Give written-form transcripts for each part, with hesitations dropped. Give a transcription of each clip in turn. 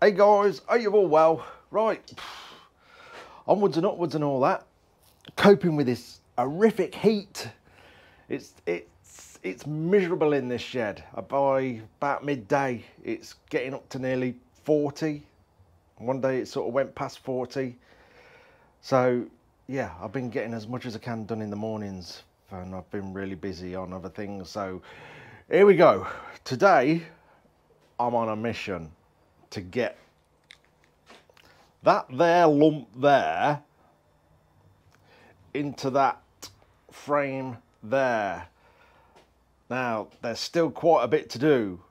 Hey guys, are you all well? Right, onwards and upwards and all that. Coping with this horrific heat. It's miserable in this shed. By about midday, it's getting up to nearly 40. One day it sort of went past 40. So yeah, I've been getting as much as I can done in the mornings, and I've been really busy on other things. So here we go. Today, I'm on a mission to get that there lump there into that frame there. Now, there's still quite a bit to do.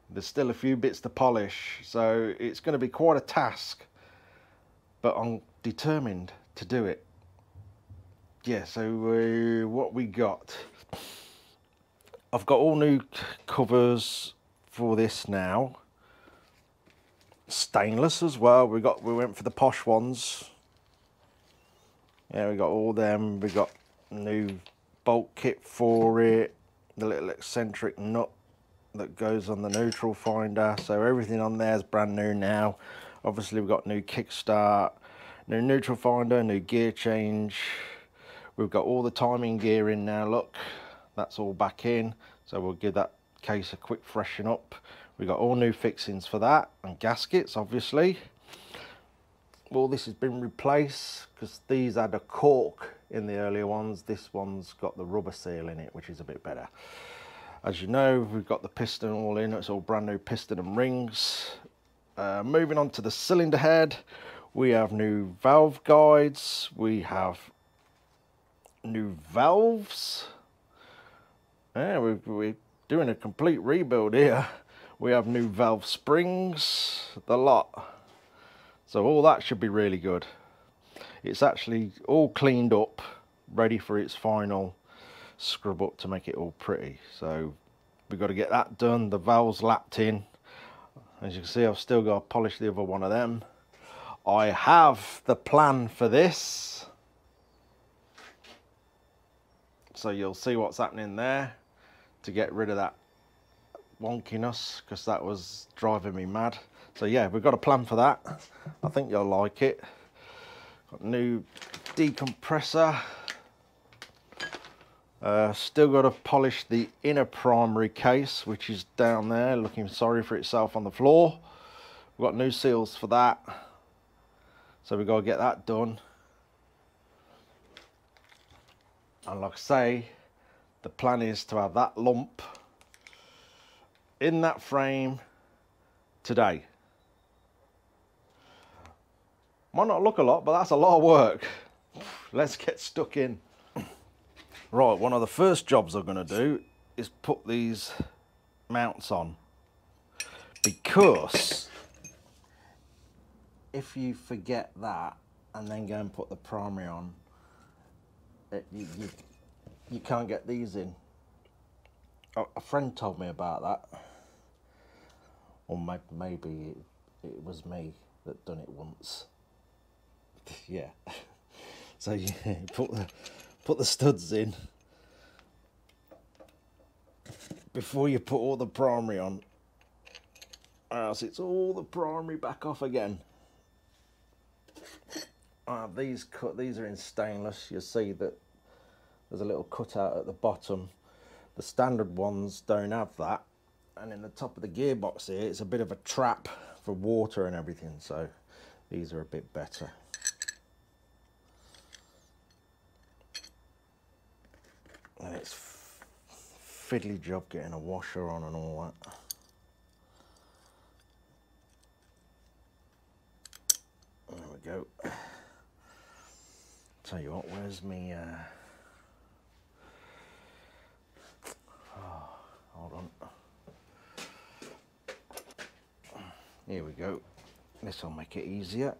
There's still a few bits to polish, so it's going to be quite a task, but I'm determined to do it. Yeah, so what we got? I've got all new covers for this now. Stainless as well. We went for the posh ones. Yeah, we got all them. We got new bolt kit for it. The little eccentric nut that goes on the neutral finder. So everything on there is brand new now. Obviously we've got new kickstart, new neutral finder, new gear change. We've got all the timing gear in now. Look, that's all back in. So we'll give that case a quick freshen up. We got all new fixings for that, and gaskets obviously. All this has been replaced because these had a cork in the earlier ones. This one's got the rubber seal in it, which is a bit better. As you know, we've got the piston all in. It's all brand new piston and rings. Moving on to the cylinder head, we have new valve guides. We have new valves. Yeah, we're doing a complete rebuild here. We have new valve springs, the lot. So all that should be really good. It's actually all cleaned up, ready for its final scrub up to make it all pretty. So we've got to get that done. The valves lapped in. As you can see, I've still got to polish the other one of them. I have the plan for this. So you'll see what's happening there to get rid of that wonkiness, because that was driving me mad. So yeah, we've got a plan for that. I think you'll like it. Got new decompressor. Still got to polish the inner primary case, which is down there looking sorry for itself on the floor. We've got new seals for that, so we've got to get that done. And like I say, the plan is to have that lump in that frame today. Might not look a lot, but that's a lot of work. Let's get stuck in. Right, one of the first jobs I'm going to do is put these mounts on, because if you forget that and then go and put the primary on, you can't get these in. A friend told me about that, or maybe it was me that done it once. Yeah. So you put the studs in before you put all the primary on, or else it's all the primary back off again. These are in stainless. You'll see that there's a little cutout at the bottom. The standard ones don't have that, and in the top of the gearbox here it's a bit of a trap for water and everything, so these are a bit better. And it's fiddly job getting a washer on and all that. There we go. Tell you what, where's me hold on. Here we go. This will make it easier.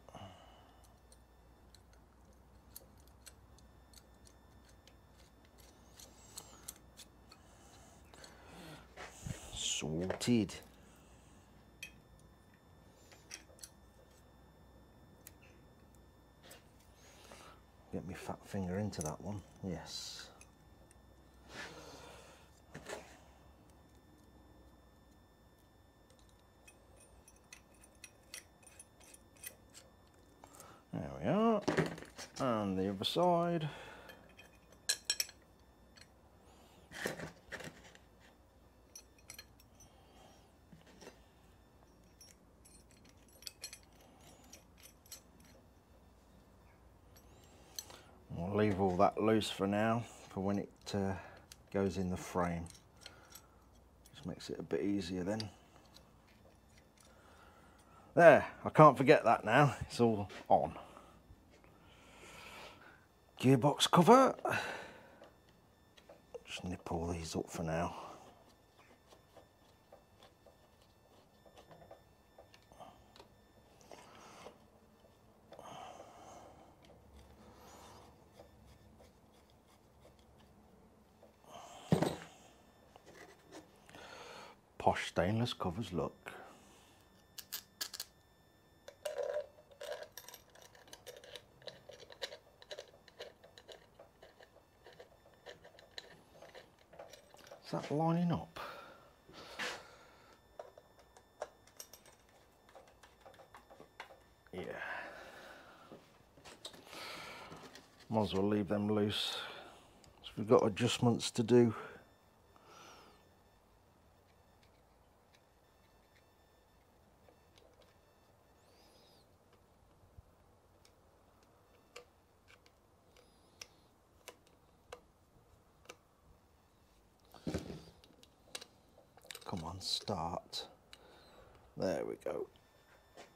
Sorted. Get my fat finger into that one. Yes. And the other side. I'll leave all that loose for now, for when it goes in the frame. Just makes it a bit easier then. There, I can't forget that now, it's all on. Gearbox cover. Just nip all these up for now. Posh stainless covers look. Is that lining up? Yeah. Might as well leave them loose. So we've got adjustments to do. Come on, start. There we go.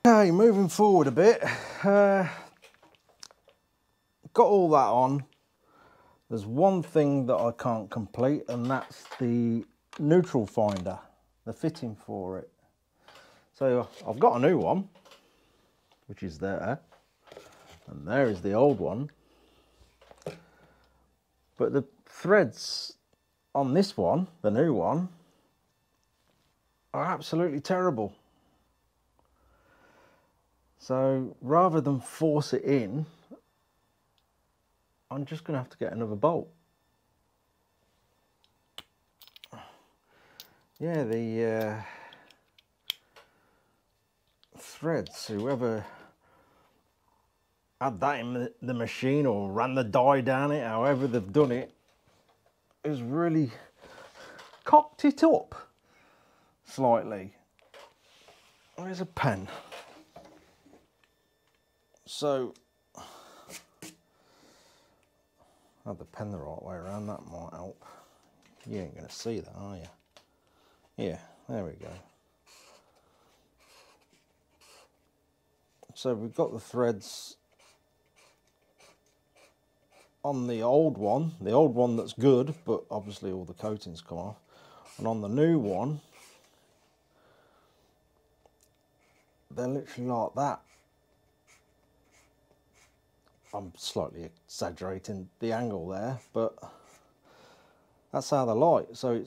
Okay, moving forward a bit. Got all that on. There's one thing that I can't complete, and that's the neutral finder, the fitting for it. So I've got a new one, which is there, and there is the old one. But the threads on this one, the new one, are absolutely terrible. So rather than force it in, I'm just going to have to get another bolt. Yeah, the threads, whoever had that in the machine or ran the die down it, however they've done it, has really cocked it up slightly. There's a pen. So, have the pen the right way around, that might help. You ain't going to see that, are you? Yeah, there we go. So we've got the threads on the old one that's good, but obviously all the coatings come off. And on the new one, they're literally like that. I'm slightly exaggerating the angle there, but that's how they're like. So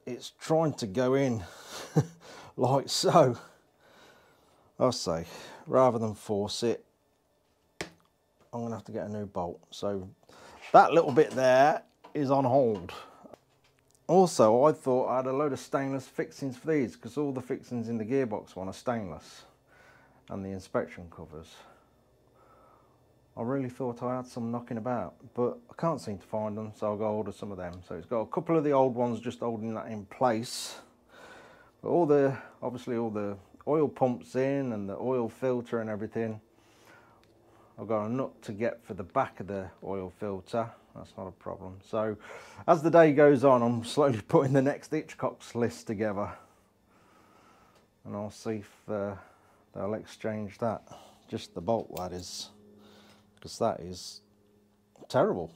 it's trying to go in like so. I'll say, rather than force it, I'm gonna have to get a new bolt. So that little bit there is on hold. Also, I thought I had a load of stainless fixings for these, because all the fixings in the gearbox one are stainless, and the inspection covers. I really thought I had some knocking about, but I can't seem to find them, so I'll go order some of them. So it's got a couple of the old ones just holding that in place. But obviously all the oil pumps in and the oil filter and everything. I've got a nut to get for the back of the oil filter. That's not a problem. So as the day goes on, I'm slowly putting the next Hitchcock's list together. And I'll see if they'll exchange that. Just the bolt, that is. Because that is terrible.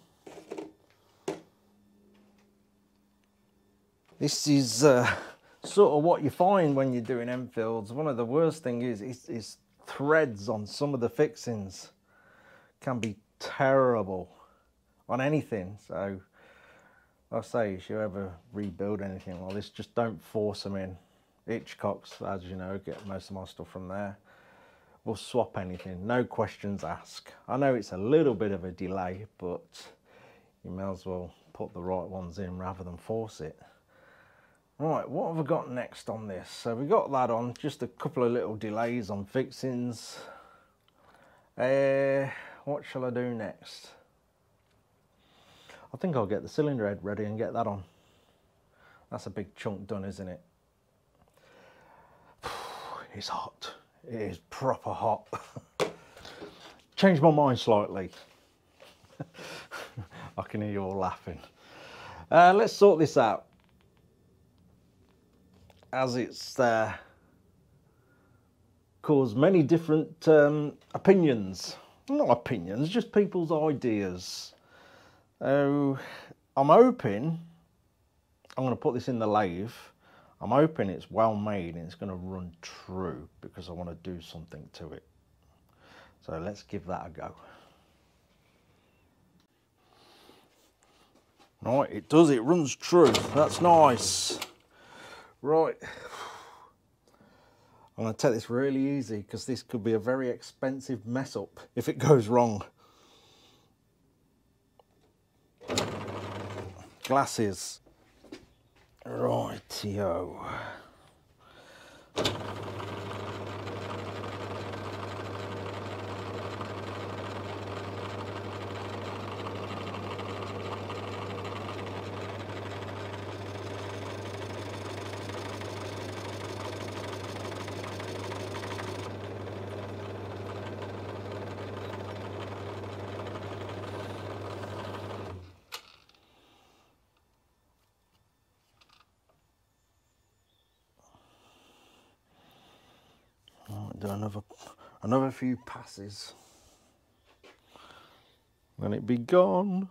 This is sort of what you find when you're doing Enfields. One of the worst things is threads on some of the fixings can be terrible on anything. So I say, if you ever rebuild anything like this, just don't force them in. Hitchcock's, as you know, get most of my stuff from there. We'll swap anything, no questions asked. I know it's a little bit of a delay, but you may as well put the right ones in rather than force it. Right, what have I got next on this? So we got that on, just a couple of little delays on fixings. what shall I do next? I think I'll get the cylinder head ready and get that on. That's a big chunk done, isn't it? It's hot. It is proper hot. Changed my mind slightly. I can hear you all laughing. Let's sort this out, as it's caused many different opinions. Not opinions, just people's ideas. I'm hoping, I'm going to put this in the lathe. I'm hoping it's well made and it's going to run true, because I want to do something to it. So let's give that a go. Right, it does, it runs true. That's nice. Right. I'm going to take this really easy, because this could be a very expensive mess up if it goes wrong. Glasses. Rightio. Do another few passes, then it be gone.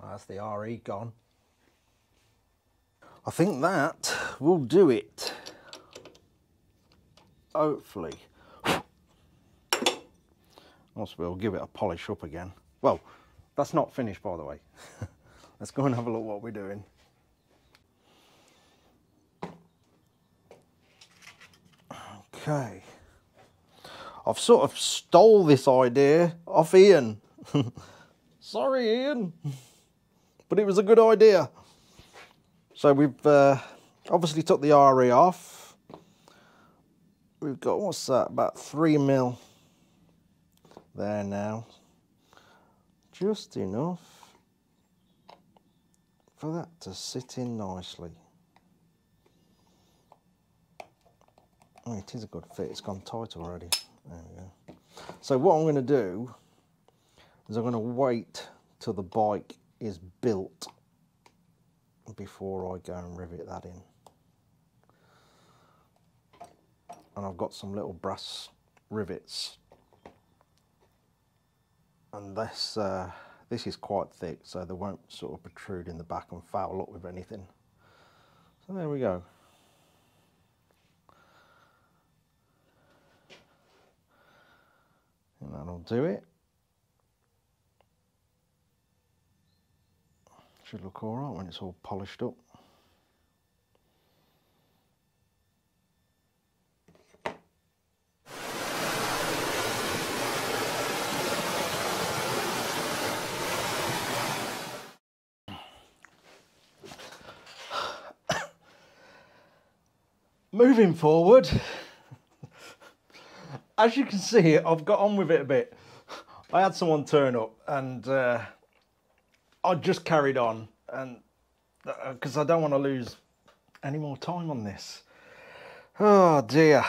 That's the RE gone. I think that will do it. Hopefully. Also, we'll give it a polish up again. Well, that's not finished, by the way. Let's go and have a look what we're doing. Okay. I've sort of stole this idea off Ian. Sorry, Ian. But it was a good idea. So we've obviously took the RE off. We've got, what's that, about 3mm there now. Just enough for that to sit in nicely. Oh, it is a good fit, it's gone tight already. There we go. So what I'm going to do is I'm going to wait till the bike is built before I go and rivet that in. And I've got some little brass rivets, and this is quite thick, so they won't sort of protrude in the back and foul up with anything. So there we go. And that'll do it. Should look all right when it's all polished up. Moving forward, as you can see, I've got on with it a bit. I had someone turn up and I just carried on, and because I don't want to lose any more time on this. Oh dear.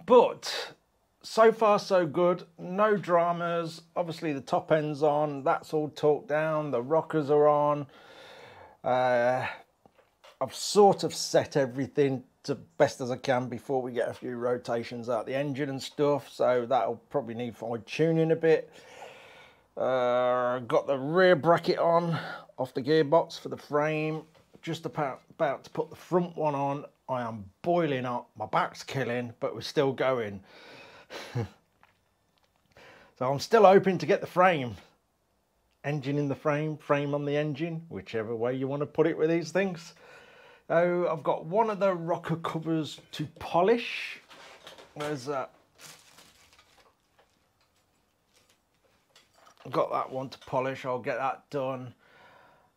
But so far so good, no dramas. Obviously the top end's on, that's all torqued down, the rockers are on. I've sort of set everything to best as I can before we get a few rotations out the engine and stuff, so that'll probably need fine tuning a bit. Got the rear bracket on off the gearbox for the frame, just about to put the front one on. I am boiling hot, my back's killing, but we're still going. So I'm still hoping to get the frame, engine in the frame, frame on the engine, whichever way you want to put it with these things. Oh, I've got one of the rocker covers to polish. Where's that? I've got that one to polish. I'll get that done.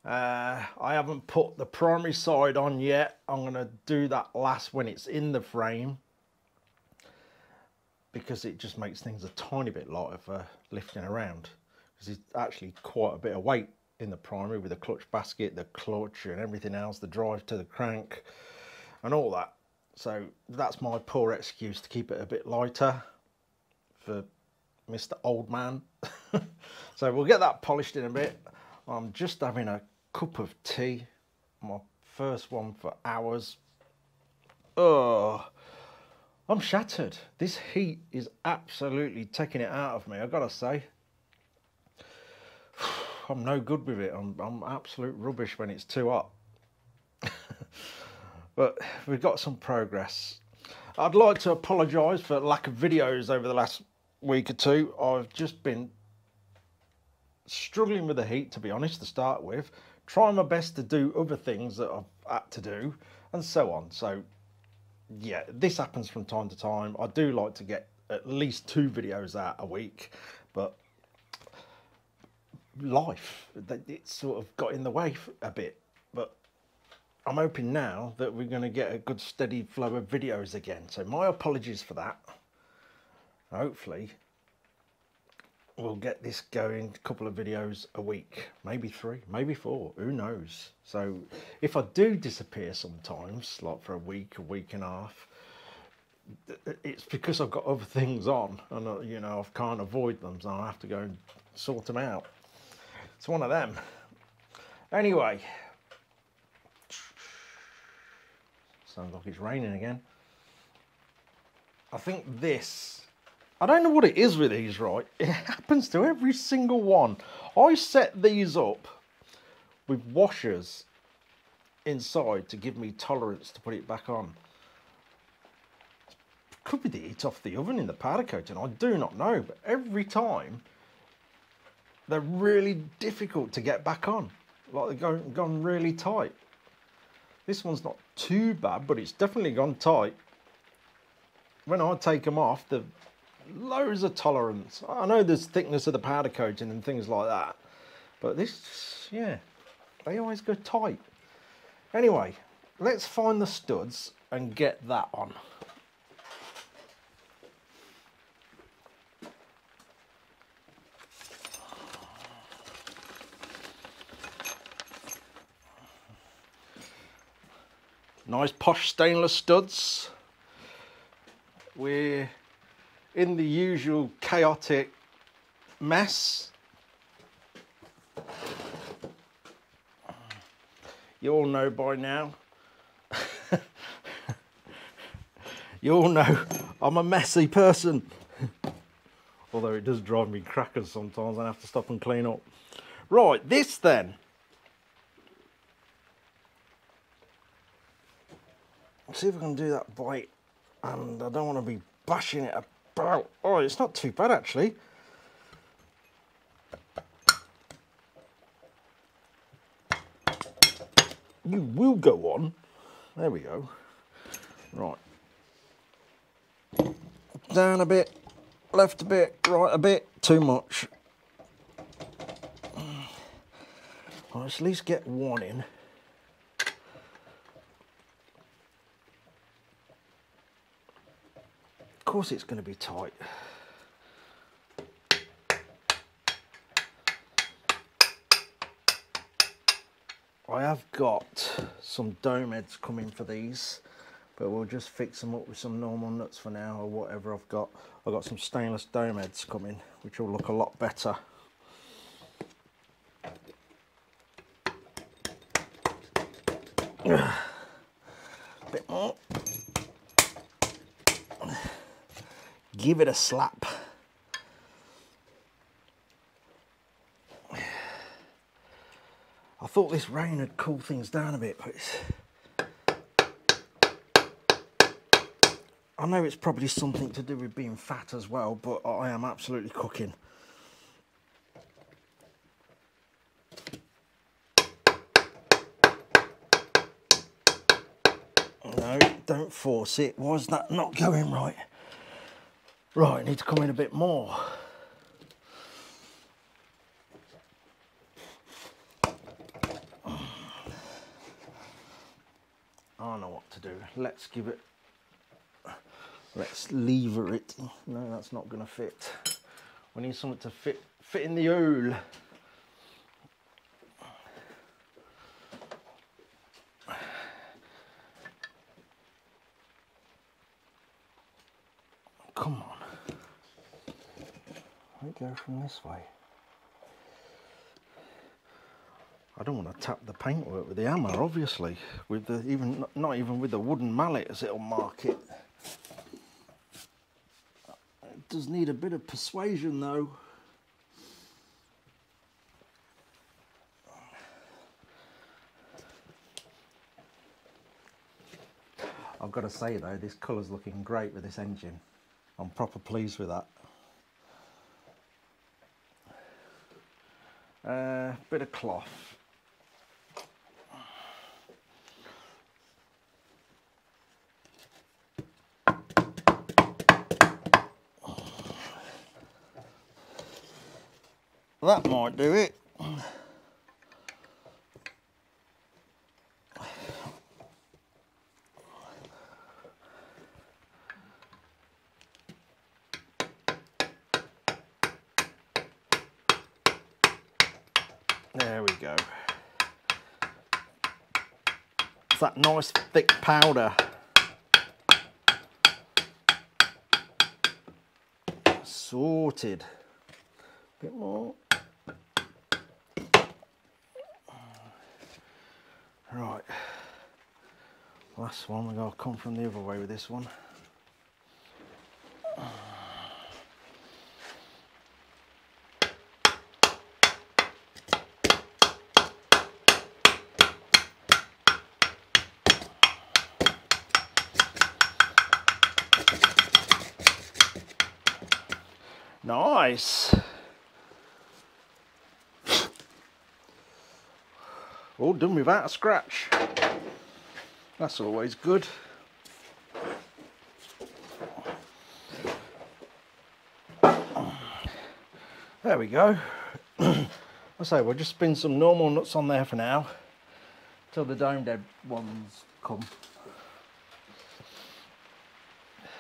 I haven't put the primary side on yet. I'm going to do that last when it's in the frame, because it just makes things a tiny bit lighter for lifting around, because it's actually quite a bit of weight in the primary with the clutch basket, the clutch and everything else, the drive to the crank and all that. So that's my poor excuse to keep it a bit lighter for Mr. Old Man. So we'll get that polished in a bit. I'm just having a cup of tea, my first one for hours. Oh, I'm shattered. This heat is absolutely taking it out of me, I've got to say. I'm no good with it. I'm absolute rubbish when it's too hot. But we've got some progress. I'd like to apologise for lack of videos over the last week or two. I've just been struggling with the heat, to be honest, to start with. Trying my best to do other things that I've had to do, and so on. So yeah, this happens from time to time. I do like to get at least 2 videos out a week, but life, it's sort of got in the way a bit. But I'm hoping now that we're going to get a good steady flow of videos again. So my apologies for that. Hopefully we'll get this going, a couple of videos a week, maybe 3, maybe 4, who knows. So if I do disappear sometimes, like for a week and a half, it's because I've got other things on, and you know, I can't avoid them, so I have to go and sort them out. It's one of them. Anyway, sounds like it's raining again. I think this, I don't know what it is with these, right? It happens to every single one. I set these up with washers inside to give me tolerance to put it back on. Could be the heat off the oven in the powder coating, I do not know, but every time they're really difficult to get back on. Like they're gone really tight. This one's not too bad, but it's definitely gone tight. When I take them off, the loads of tolerance. I know there's thickness of the powder coating and things like that, but this, yeah, they always go tight. Anyway, let's find the studs and get that on. Nice posh stainless studs. We're in the usual chaotic mess. You all know by now. You all know I'm a messy person. Although it does drive me crackers sometimes, I have to stop and clean up. Right, this then. Let's see if I can do that bite, and I don't want to be bashing it about. Oh, it's not too bad actually. You will go on. There we go. Right. Down a bit, left a bit, right a bit, too much. Well, let's at least get one in. Of course it's going to be tight. I have got some dome heads coming for these, but we'll just fix them up with some normal nuts for now, or whatever I've got. I've got some stainless dome heads coming, which will look a lot better. A bit more. Give it a slap. I thought this rain would cool things down a bit, but I know it's probably something to do with being fat as well, but I am absolutely cooking. No, don't force it. Why is that not going right? Right, need to come in a bit more. I know what to do. Let's give it, let's lever it. No, that's not going to fit. We need something to fit in the hole. Come on. Let it go from this way. I don't want to tap the paintwork with the hammer, obviously. With the not even with the wooden mallet, as it'll mark it. It does need a bit of persuasion, though. I've got to say though, this colour's looking great with this engine. I'm proper pleased with that. Bit of cloth. That might do it. There we go. It's that nice thick powder. Sorted. A bit more. Right. Last one, we're going to come from the other way with this one. Nice. All done without a scratch. That's always good. There we go. I say we'll just spin some normal nuts on there for now till the domed head ones come.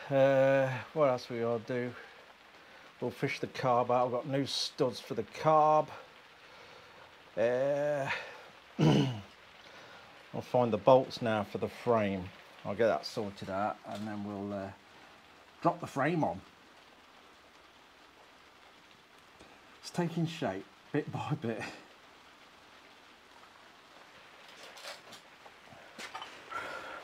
What else we ought to do? We'll fish the carb out. I've got new studs for the carb. I'll find the bolts now for the frame. I'll get that sorted out and then we'll drop the frame on. It's taking shape bit by bit.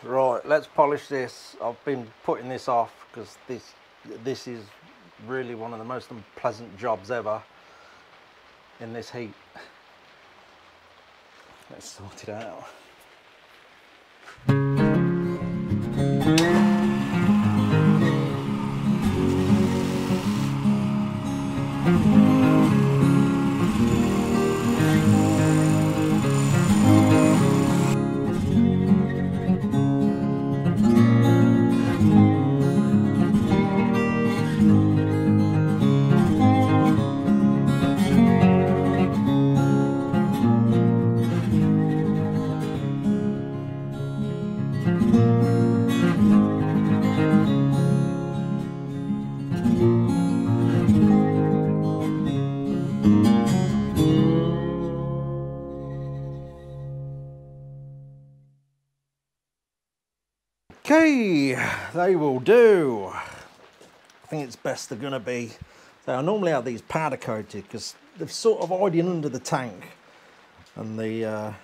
Right, let's polish this. I've been putting this off because this is really one of the most unpleasant jobs ever in this heat. Let's sort it out. Okay, they will do. I think it's best they're going to be. So I normally have these powder coated because they're sort of hiding under the tank, and the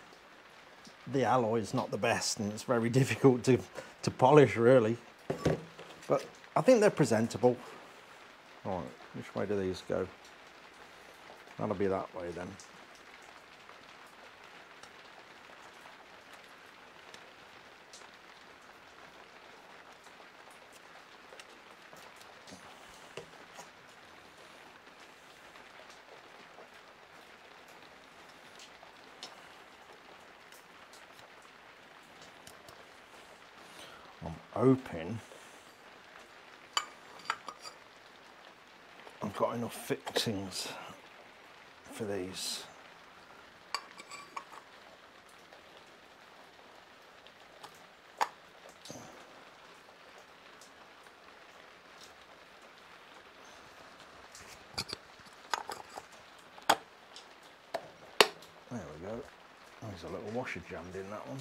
alloy is not the best, and it's very difficult to polish really. But I think they're presentable. Right, which way do these go? That'll be that way then. I'm hoping I've got enough fixings for these. There we go. There's a little washer jammed in that one.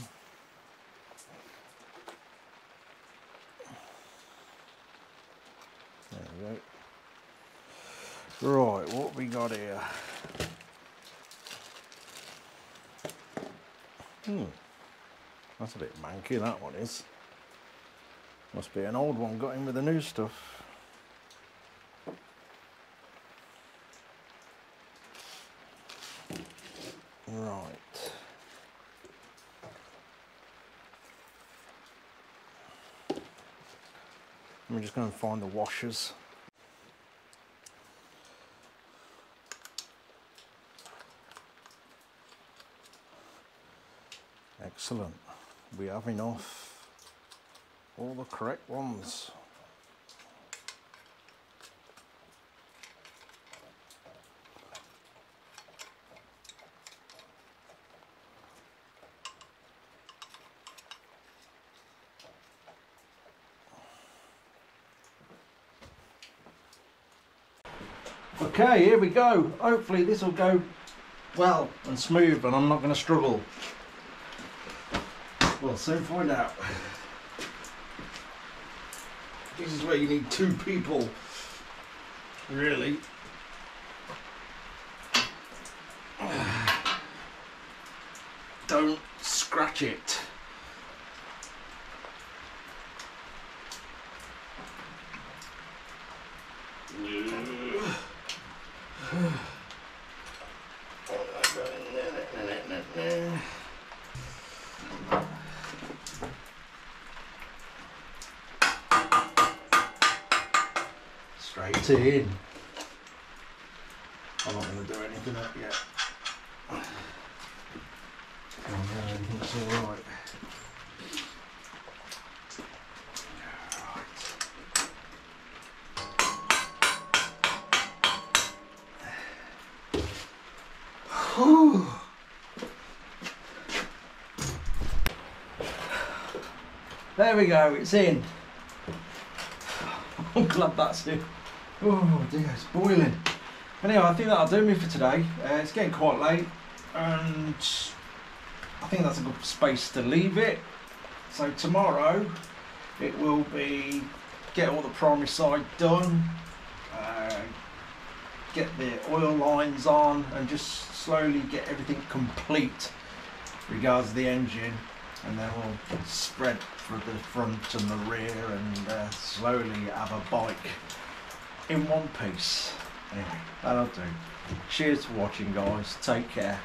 There we go. Right, what we got here? That's a bit manky, that one is. Must be an old one got in with the new stuff. Right. Let me just go and find the washers. Excellent. We have enough. All the correct ones. Okay, here we go. Hopefully this will go well and smooth and I'm not going to struggle. We'll soon find out. This is where you need two people, really. Don't scratch it. Straight in. I'm not going to do anything up yet. Oh no, everything's alright. There we go, it's in. I'm glad that's it. Oh dear, it's boiling. Anyway, I think that'll do me for today. It's getting quite late and I think that's a good space to leave it. So tomorrow it will be get all the primary side done, get the oil lines on and just slowly get everything complete regards to the engine, and then we'll spread for the front and the rear and slowly have a bike in one piece. Anyway, that'll do. Cheers for watching, guys. Take care.